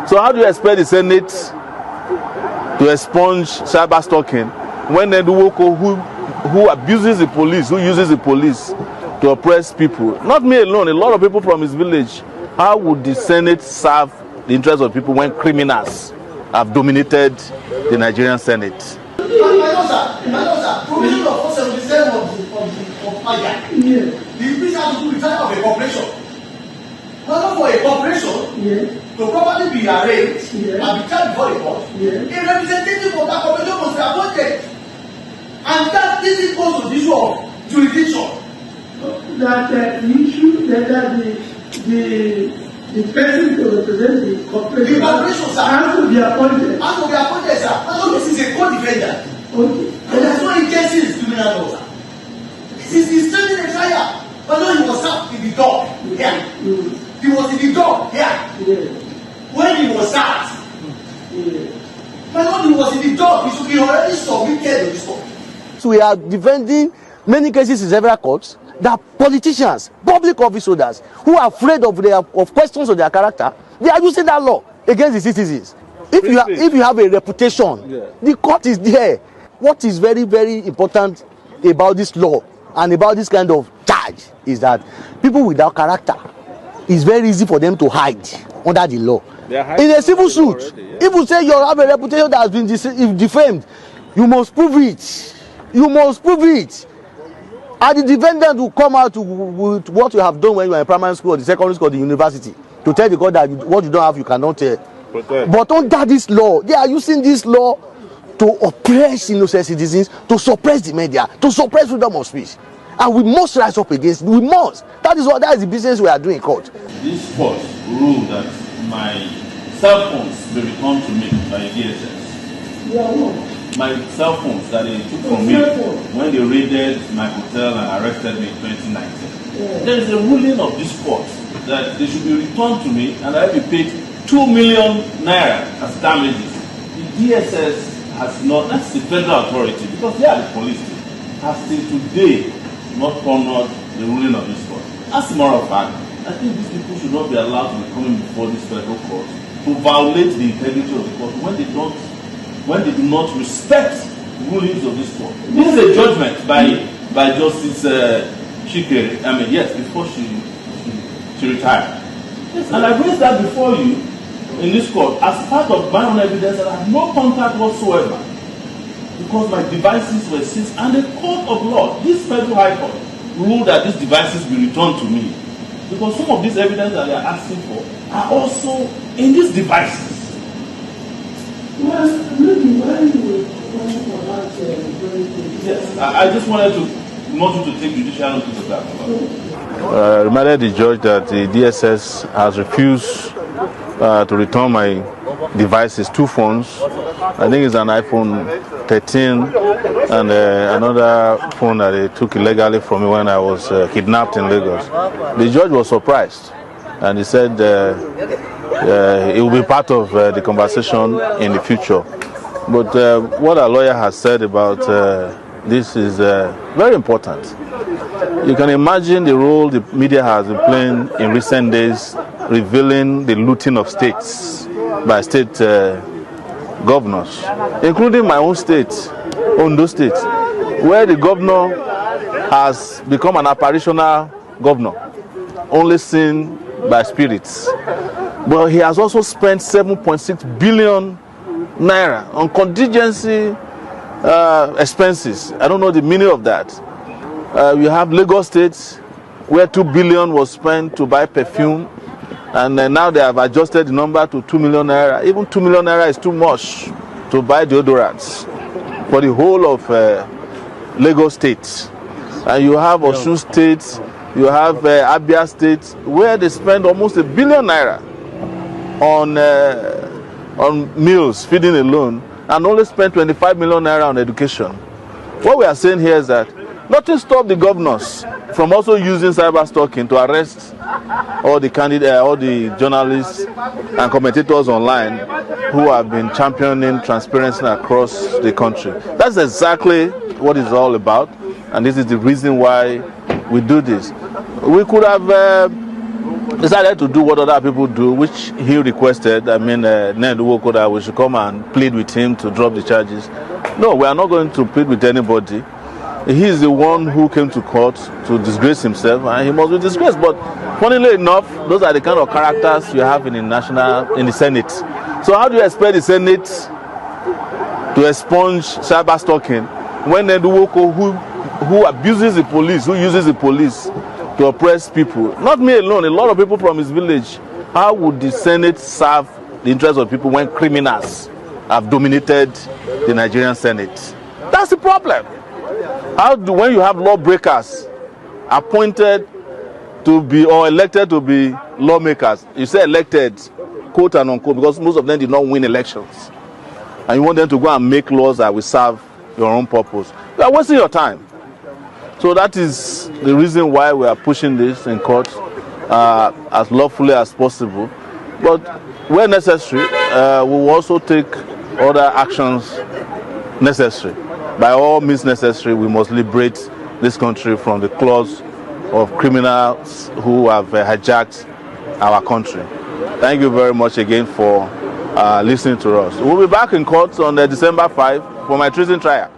So how do you expect the Senate to expunge cyber stalking when Eduwoko, who abuses the police, who uses the police to oppress people, not me alone, a lot of people from his village, how would the Senate serve the interests of people when criminals have dominated the Nigerian Senate? Provision of 477 of HotNaija. The priest has to do the type of a corporation. Not for a corporation to properly be arranged and be charged before the court. A representative of that corporation must be appointed. And that this goes to the issue of jurisdiction. That the issue that the person to represent the corporation has to be appointed. Has to be appointed, sir. So this is a co-defendant. Okay. And there's no agency in criminal law, sir. This is standing a trial. But no, he was served in the dock here. He was in the dock here. When he was served. But no, he was in the dock. He should be already submitted to this court. So we are defending many cases in several courts that politicians, public office holders who are afraid of questions of their character, they are using that law against the citizens. If you have a reputation, the court is there. What is very, very important about this law and about this kind of charge is that people without character, it's very easy for them to hide under the law. In a civil suit, if you say you have a reputation that has been defamed, you must prove it. You must prove it. And the defendant will come out with what you have done when you are in primary school, or the secondary school, or the university, to tell the court that what you don't have, you cannot protect. But under this law, they are using this law to oppress innocent citizens, to suppress the media, to suppress freedom of speech. And we must rise up against it. We must. That is the business we are doing in court. This court ruled that my cell phones be returned to me by DSS. My cell phones that they took from me when they raided my hotel and arrested me in 2019. There is a ruling of this court that they should be returned to me and I will be paid 2 million naira as damages. The DSS has not, that's the federal authority, because they are the police, has till today not honored the ruling of this court. As a matter of fact, I think these people should not be allowed to be coming before this federal court to violate the integrity of the court when they do not respect rulings of this court. This is a judgment by Justice Chikere. I mean, yes, before she retired. Yes, and I raised that before you in this court as part of my own evidence that I have no contact whatsoever, because my devices were seized, and the court of law, this federal high court, ruled that these devices be returned to me, because some of this evidence that they are asking for are also in these devices. Well, maybe when you will come for that yes, I just wanted to take judicial notice of that. Reminded the judge that the DSS has refused to return my devices, 2 phones. I think it's an iPhone 13 and another phone that they took illegally from me when I was kidnapped in Lagos. The judge was surprised, and he said it will be part of the conversation in the future. But what our lawyer has said about this is very important. You can imagine the role the media has been playing in recent days, revealing the looting of states by state governors, including my own state, Ondo State, where the governor has become an apparitional governor, only seen by spirits. But he has also spent 7.6 billion naira on contingency expenses. I don't know the meaning of that. We have Lagos State, where 2 billion was spent to buy perfume, and now they have adjusted the number to 2 million naira. Even 2 million naira is too much to buy deodorants for the whole of Lagos State. And you have Osun State, you have Abia State, where they spend almost 1 billion naira on meals, feeding alone, and only spend 25 million naira on education. What we are saying here is that nothing stopped the governors from also using cyber stalking to arrest all the candidates, all the journalists and commentators online who have been championing transparency across the country. That's exactly what it's all about, and this is the reason why we do this. We could have decided to do what other people do, which he requested. I mean, Ned Nwoko, that we should come and plead with him to drop the charges. No, we are not going to plead with anybody. He is the one who came to court to disgrace himself, and he must be disgraced. But funnily enough, those are the kind of characters you have in the Senate. So how do you expect the Senate to expunge cyber stalking when Ned Nwoko, who abuses the police, who uses the police to oppress people? Not me alone, a lot of people from his village. How would the Senate serve the interests of people when criminals have dominated the Nigerian Senate? That's the problem. When you have lawbreakers appointed to be or elected to be lawmakers, you say elected, quote and unquote, because most of them did not win elections, and you want them to go and make laws that will serve your own purpose, you are wasting your time. So that is the reason why we are pushing this in court as lawfully as possible. But where necessary, we will also take other actions necessary. By all means necessary, we must liberate this country from the claws of criminals who have hijacked our country. Thank you very much again for listening to us. We'll be back in court on December 5 for my treason trial.